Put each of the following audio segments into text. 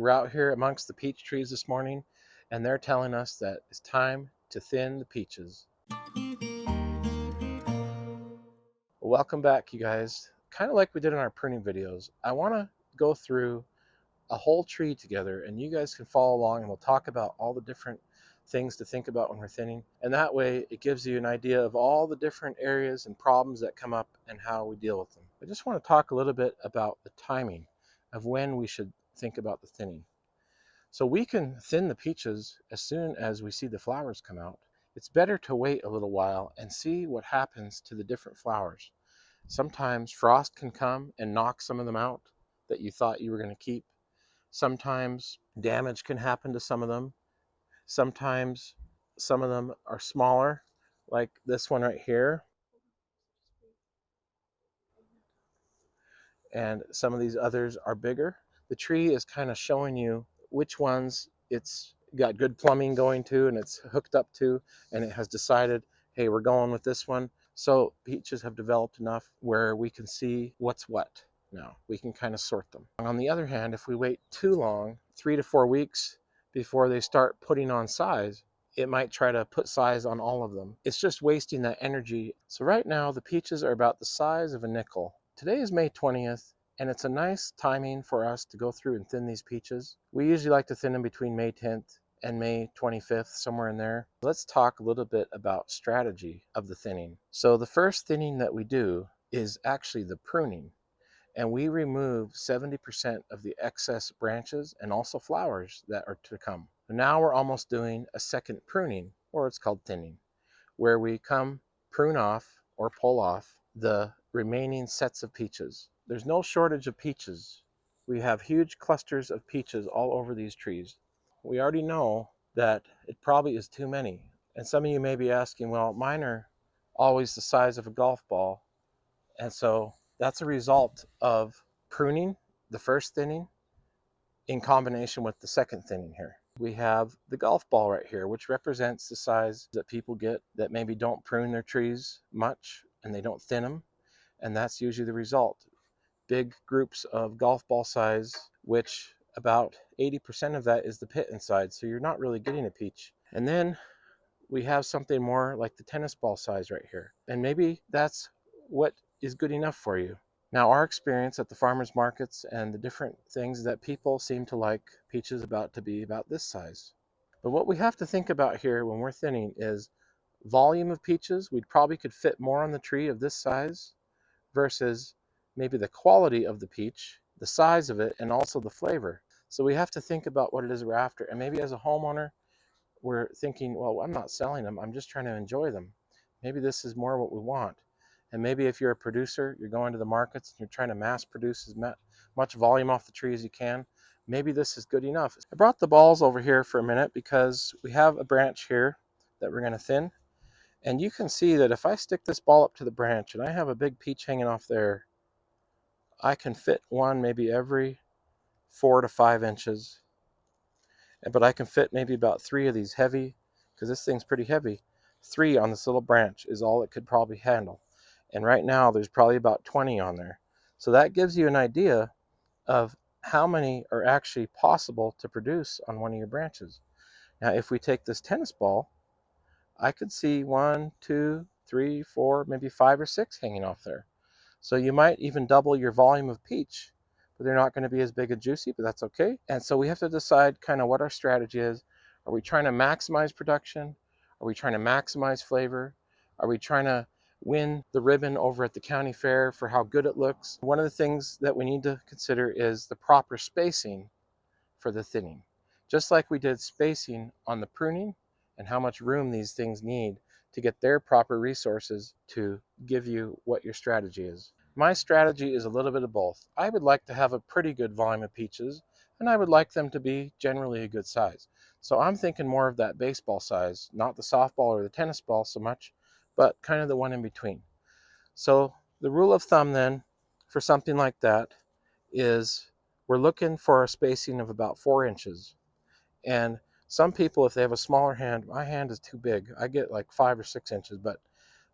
We're out here amongst the peach trees this morning, and they're telling us that it's time to thin the peaches. Welcome back, you guys. Kind of like we did in our pruning videos, I want to go through a whole tree together, and you guys can follow along, and we'll talk about all the different things to think about when we're thinning. And that way, it gives you an idea of all the different areas and problems that come up and how we deal with them. I just want to talk a little bit about the timing of when we should think about the thinning. So we can thin the peaches as soon as we see the flowers come out. It's better to wait a little while and see what happens to the different flowers. Sometimes frost can come and knock some of them out that you thought you were going to keep. Sometimes damage can happen to some of them. Sometimes some of them are smaller, like this one right here. And some of these others are bigger. The tree is kind of showing you which ones it's got good plumbing going to and it's hooked up to, and it has decided, hey, we're going with this one. So peaches have developed enough where we can see what's what now. We can kind of sort them. On the other hand, if we wait too long, 3 to 4 weeks before they start putting on size, it might try to put size on all of them. It's just wasting that energy. So right now the peaches are about the size of a nickel. Today is May 20th, and it's a nice timing for us to go through and thin these peaches. We usually like to thin them between May 10th and May 25th, somewhere in there. Let's talk a little bit about strategy of the thinning. So the first thinning that we do is actually the pruning, and we remove 70% of the excess branches and also flowers that are to come. Now we're almost doing a second pruning, or it's called thinning, where we prune off or pull off the remaining sets of peaches. There's no shortage of peaches. We have huge clusters of peaches all over these trees. We already know that it probably is too many. And some of you may be asking, well, mine are always the size of a golf ball. And so that's a result of pruning, the first thinning, in combination with the second thinning here. We have the golf ball right here, which represents the size that people get that maybe don't prune their trees much and they don't thin them. And that's usually the result. Big groups of golf ball size, which about 80% of that is the pit inside. So you're not really getting a peach. And then we have something more like the tennis ball size right here. And maybe that's what is good enough for you. Now, our experience at the farmers markets and the different things that people seem to like peaches about to be about this size. But what we have to think about here when we're thinning is volume of peaches. We probably could fit more on the tree of this size versus maybe the quality of the peach, the size of it, and also the flavor. So we have to think about what it is we're after. And maybe as a homeowner, we're thinking, well, I'm not selling them, I'm just trying to enjoy them. Maybe this is more what we want. And maybe if you're a producer, you're going to the markets and you're trying to mass produce as much volume off the tree as you can, maybe this is good enough. I brought the balls over here for a minute because we have a branch here that we're going to thin. And you can see that if I stick this ball up to the branch and I have a big peach hanging off there, I can fit one maybe every 4 to 5 inches. But I can fit maybe about 3 of these heavy, because this thing's pretty heavy. 3 on this little branch is all it could probably handle. And right now there's probably about 20 on there. So that gives you an idea of how many are actually possible to produce on one of your branches. Now, if we take this tennis ball, I could see 1, 2, 3, 4, maybe 5 or 6 hanging off there. So you might even double your volume of peach, but they're not going to be as big and juicy, but that's okay. And so we have to decide kind of what our strategy is. Are we trying to maximize production? Are we trying to maximize flavor? Are we trying to win the ribbon over at the county fair for how good it looks? One of the things that we need to consider is the proper spacing for the thinning. Just like we did spacing on the pruning and how much room these things need to get their proper resources to give you what your strategy is. My strategy is a little bit of both. I would like to have a pretty good volume of peaches, and I would like them to be generally a good size. So I'm thinking more of that baseball size, not the softball or the tennis ball so much, but kind of the one in between. So the rule of thumb then for something like that is we're looking for a spacing of about 4 inches. And some people, if they have a smaller hand, my hand is too big. I get like 5 or 6 inches, but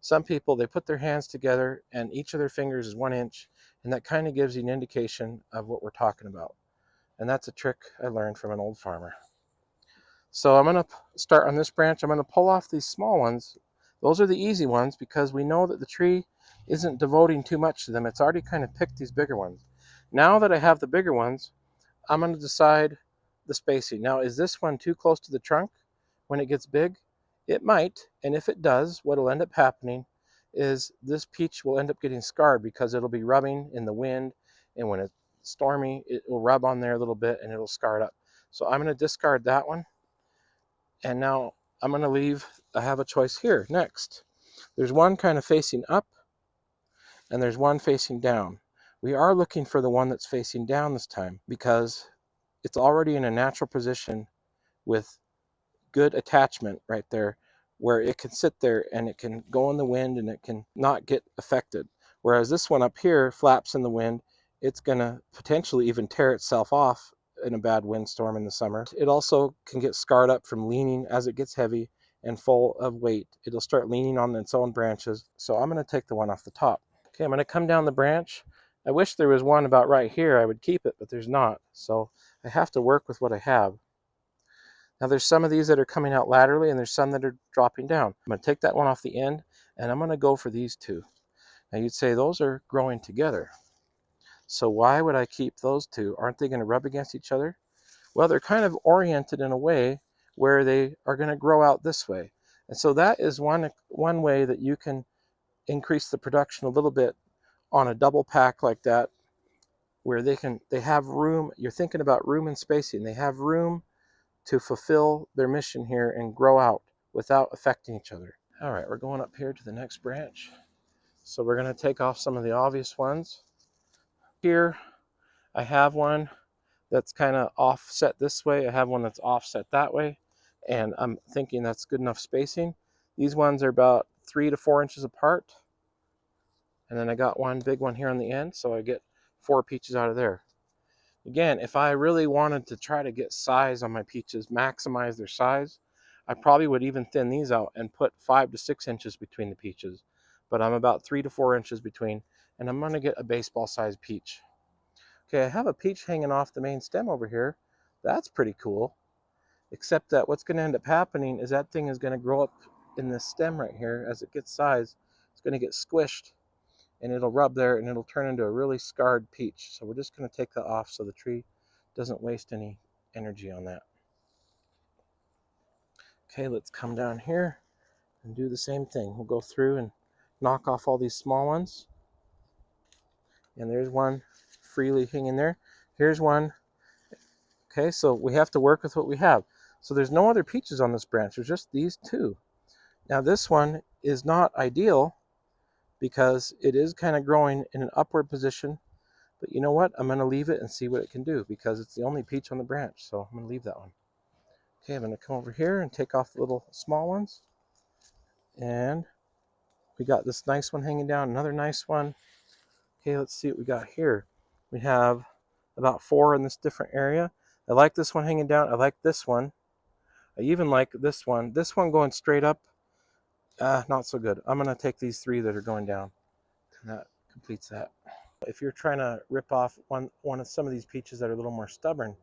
some people, they put their hands together and each of their fingers is 1 inch, and that kind of gives you an indication of what we're talking about. And that's a trick I learned from an old farmer. So I'm going to start on this branch. I'm going to pull off these small ones. Those are the easy ones because we know that the tree isn't devoting too much to them. It's already kind of picked these bigger ones. Now that I have the bigger ones, I'm going to decide the spacing. Now, is this one too close to the trunk when it gets big? It might, and if it does, what will end up happening is this peach will end up getting scarred because it'll be rubbing in the wind, and when it's stormy, it will rub on there a little bit and it'll scar it up. So I'm going to discard that one, and now I'm going to leave, I have a choice here next. There's one kind of facing up, and there's one facing down. We are looking for the one that's facing down this time because it's already in a natural position with good attachment right there, where it can sit there and it can go in the wind and it can not get affected. Whereas this one up here flaps in the wind, it's going to potentially even tear itself off in a bad windstorm in the summer. It also can get scarred up from leaning as it gets heavy and full of weight. It'll start leaning on its own branches. So I'm going to take the one off the top. Okay, I'm going to come down the branch. I wish there was one about right here. I would keep it, but there's not. So I have to work with what I have. Now there's some of these that are coming out laterally and there's some that are dropping down. I'm going to take that one off the end and I'm going to go for these two. Now you'd say those are growing together. So why would I keep those two? Aren't they going to rub against each other? Well, they're kind of oriented in a way where they are going to grow out this way. And so that is one way that you can increase the production a little bit on a double pack like that, where they have room. You're thinking about room and spacing. They have room to fulfill their mission here and grow out without affecting each other. All right, we're going up here to the next branch. So we're going to take off some of the obvious ones. Here, I have one that's kind of offset this way. I have one that's offset that way. And I'm thinking that's good enough spacing. These ones are about 3 to 4 inches apart. And then I got one big one here on the end, so I get 4 peaches out of there. Again, if I really wanted to try to get size on my peaches, maximize their size, I probably would even thin these out and put 5 to 6 inches between the peaches. But I'm about 3 to 4 inches between, and I'm going to get a baseball-sized peach. Okay, I have a peach hanging off the main stem over here. That's pretty cool. Except that what's going to end up happening is that thing is going to grow up in this stem right here. As it gets size, it's going to get squished, and it'll rub there and it'll turn into a really scarred peach. So we're just going to take that off so the tree doesn't waste any energy on that. Okay, let's come down here and do the same thing. We'll go through and knock off all these small ones. And there's one freely hanging there. Here's one. Okay, so we have to work with what we have. So there's no other peaches on this branch. There's just these two. Now this one is not ideal because it is kind of growing in an upward position. But you know what? I'm going to leave it and see what it can do because it's the only peach on the branch. So I'm going to leave that one. Okay, I'm going to come over here and take off the little small ones. And we got this nice one hanging down, another nice one. Okay, let's see what we got here. We have about 4 in this different area. I like this one hanging down. I like this one. I even like this one. This one going straight up, not so good. I'm going to take these 3 that are going down. And that completes that. If you're trying to rip off one of some of these peaches that are a little more stubborn,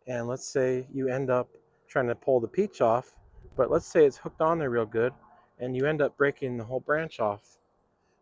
and let's say you end up trying to pull the peach off, but let's say it's hooked on there real good, and you end up breaking the whole branch off.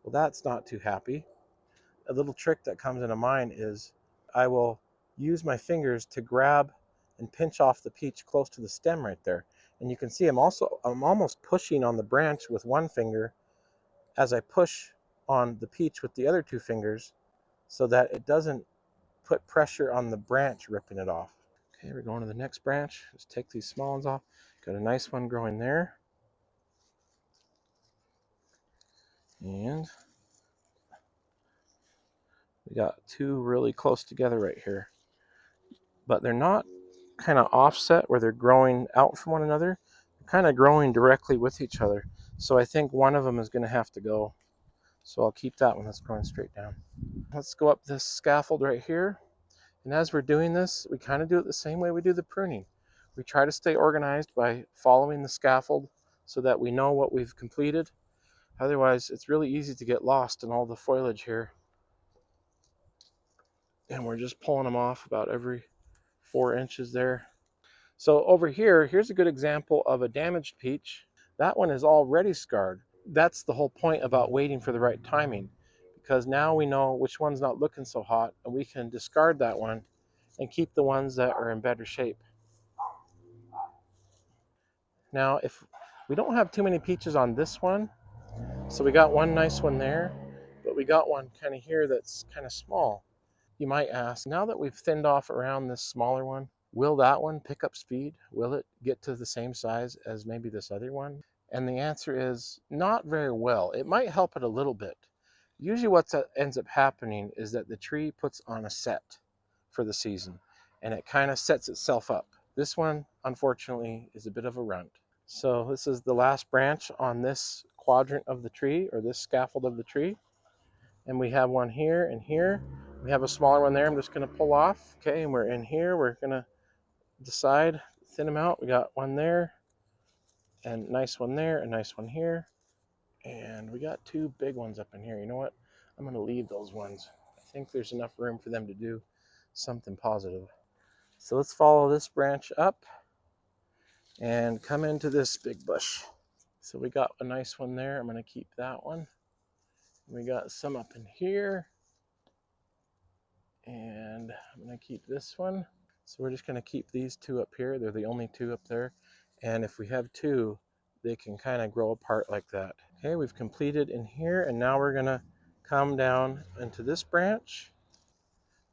Well, that's not too happy. A little trick that comes into mind is I will use my fingers to grab and pinch off the peach close to the stem right there. And you can see I'm almost pushing on the branch with one finger as I push on the peach with the other 2 fingers so that it doesn't put pressure on the branch ripping it off. Okay, we're going to the next branch. Let's take these small ones off. Got a nice one growing there. And we got 2 really close together right here. But they're not kind of offset where they're growing out from one another. They're kind of growing directly with each other. So I think one of them is going to have to go. So I'll keep that one that's growing straight down. Let's go up this scaffold right here. And as we're doing this, we kind of do it the same way we do the pruning. We try to stay organized by following the scaffold so that we know what we've completed. Otherwise, it's really easy to get lost in all the foliage here. And we're just pulling them off about every 4 inches there. So over here, here's a good example of a damaged peach. That one is already scarred. That's the whole point about waiting for the right timing, because now we know which one's not looking so hot, and we can discard that one and keep the ones that are in better shape. Now, if we don't have too many peaches on this one, so we got one nice one there, but we got one kind of here that's kind of small. You might ask, now that we've thinned off around this smaller one, will that one pick up speed? Will it get to the same size as maybe this other one? And the answer is not very well. It might help it a little bit. Usually what ends up happening is that the tree puts on a set for the season, and it kind of sets itself up. This one, unfortunately, is a bit of a runt. So this is the last branch on this quadrant of the tree, or this scaffold of the tree. And we have one here and here. We have a smaller one there. I'm just going to pull off. Okay, and we're in here. We're going to decide, thin them out. We got one there, and nice one there, a nice one here. And we got two big ones up in here. You know what? I'm going to leave those ones. I think there's enough room for them to do something positive. So let's follow this branch up and come into this big bush. So we got a nice one there. I'm going to keep that one. We got some up in here. And I'm going to keep this one. So we're just going to keep these two up here. They're the only two up there. And if we have two, they can kind of grow apart like that. Okay, we've completed in here, and now we're going to come down into this branch.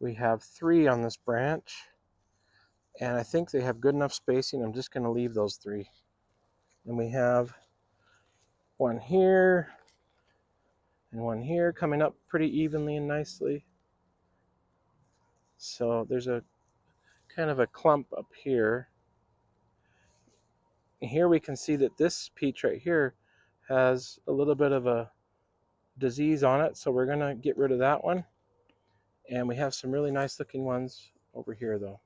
We have 3 on this branch, and I think they have good enough spacing. I'm just going to leave those 3. And we have one here and one here coming up pretty evenly and nicely. So there's a kind of a clump up here. And here we can see that this peach right here has a little bit of a disease on it, so we're going to get rid of that one. And we have some really nice looking ones over here though.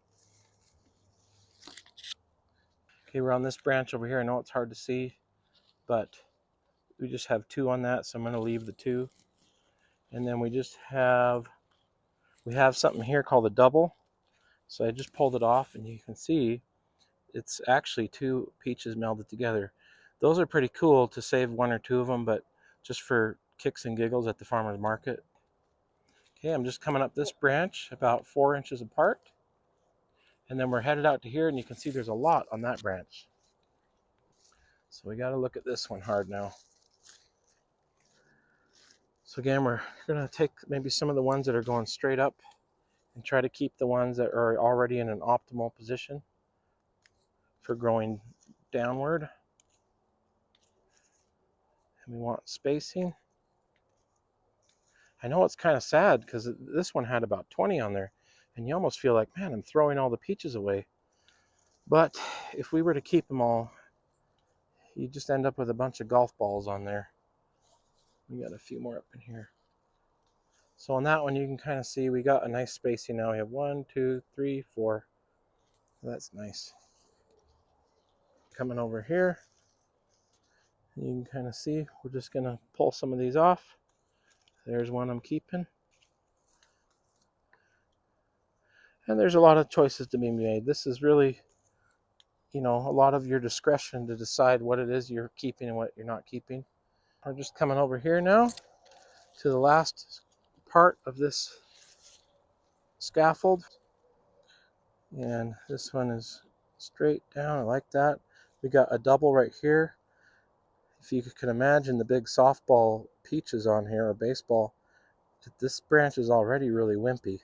Okay, we're on this branch over here. I know it's hard to see, but we just have 2 on that, so I'm going to leave the 2. And then we have something here called a double. So I just pulled it off, and you can see it's actually 2 peaches melded together. Those are pretty cool to save 1 or 2 of them, but just for kicks and giggles at the farmer's market. Okay, I'm just coming up this branch about 4 inches apart. And then we're headed out to here, and you can see there's a lot on that branch. So we got to look at this one hard now. So again, we're going to take maybe some of the ones that are going straight up and try to keep the ones that are already in an optimal position for growing downward. And we want spacing. I know it's kind of sad because this one had about 20 on there, and you almost feel like, man, I'm throwing all the peaches away. But if we were to keep them all, you just end up with a bunch of golf balls on there. We got a few more up in here. So on that one, you can kind of see we got a nice spacing now. We have 1, 2, 3, 4. That's nice. Coming over here, you can kind of see we're just going to pull some of these off. There's one I'm keeping. And there's a lot of choices to be made. This is really, a lot of your discretion to decide what it is you're keeping and what you're not keeping. We're just coming over here now to the last part of this scaffold. And this one is straight down. I like that. We got a double right here. If you can imagine the big softball peaches on here, or baseball, this branch is already really wimpy.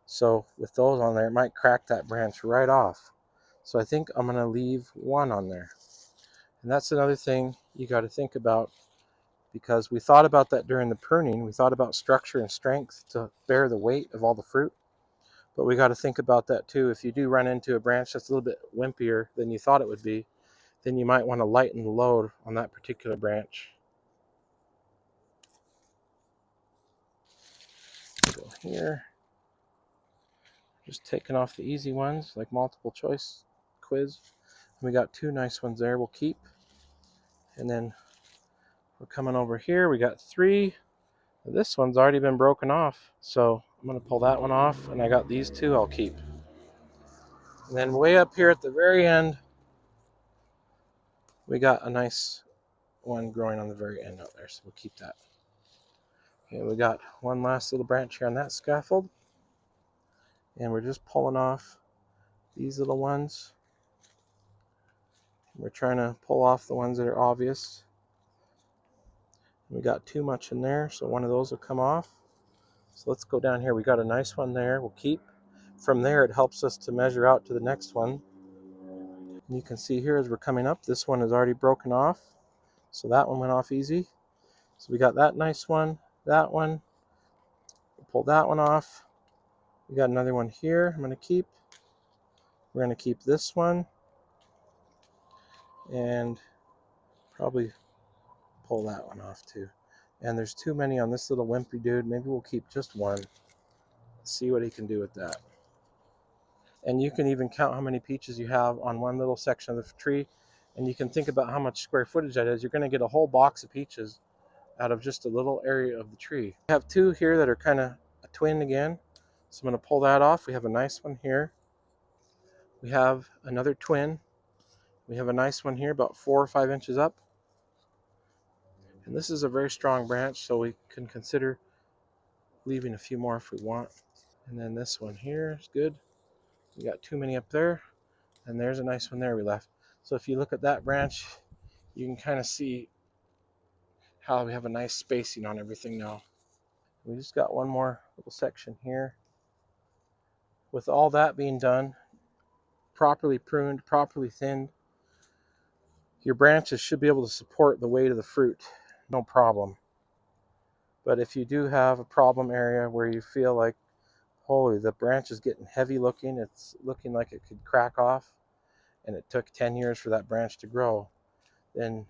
So with those on there, it might crack that branch right off. So I think I'm going to leave 1 on there. And that's another thing you got to think about, because we thought about that during the pruning. We thought about structure and strength to bear the weight of all the fruit. But we got to think about that too. If you do run into a branch that's a little bit wimpier than you thought it would be, then you might want to lighten the load on that particular branch. Go here. Just taking off the easy ones, like multiple choice quiz. We got 2 nice ones there we'll keep. And then we're coming over here. We got 3. This one's already been broken off, so I'm going to pull that one off, and I got these 2 I'll keep. And then way up here at the very end, we got a nice one growing on the very end out there, so we'll keep that. Okay, we got one last little branch here on that scaffold, and we're just pulling off these little ones. We're trying to pull off the ones that are obvious. We got too much in there, so one of those will come off. So let's go down here. We got a nice one there. We'll keep. From there, it helps us to measure out to the next one. And you can see here as we're coming up, this one is already broken off. So that one went off easy. So we got that nice one, that one. We'll pull that one off. We got another one here I'm going to keep. We're going to keep this one. And probably pull that one off too. And there's too many on this little wimpy dude. Maybe we'll keep just one. See what he can do with that. And you can even count how many peaches you have on one little section of the tree, and you can think about how much square footage that is. You're going to get a whole box of peaches out of just a little area of the tree. We have two here that are kind of a twin again, so I'm going to pull that off. We have a nice one here. We have another twin. We have a nice one here about 4 or 5 inches up, and this is a very strong branch, so we can consider leaving a few more if we want. And then this one here is good. We got too many up there, and there's a nice one there we left. So if you look at that branch, you can kind of see how we have a nice spacing on everything now. We just got one more little section here. With all that being done, properly pruned, properly thinned, your branches should be able to support the weight of the fruit, no problem. But if you do have a problem area where you feel like, holy, the branch is getting heavy looking, it's looking like it could crack off, and it took 10 years for that branch to grow, then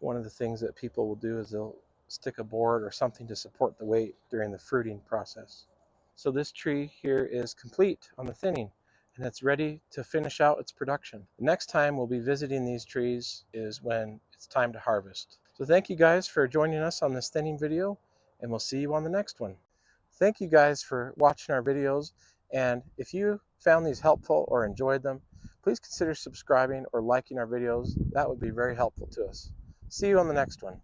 one of the things that people will do is they'll stick a board or something to support the weight during the fruiting process. So this tree here is complete on the thinning, and it's ready to finish out its production. The next time we'll be visiting these trees is when it's time to harvest. So thank you guys for joining us on this thinning video, and we'll see you on the next one. Thank you guys for watching our videos, and if you found these helpful or enjoyed them, please consider subscribing or liking our videos. That would be very helpful to us. See you on the next one.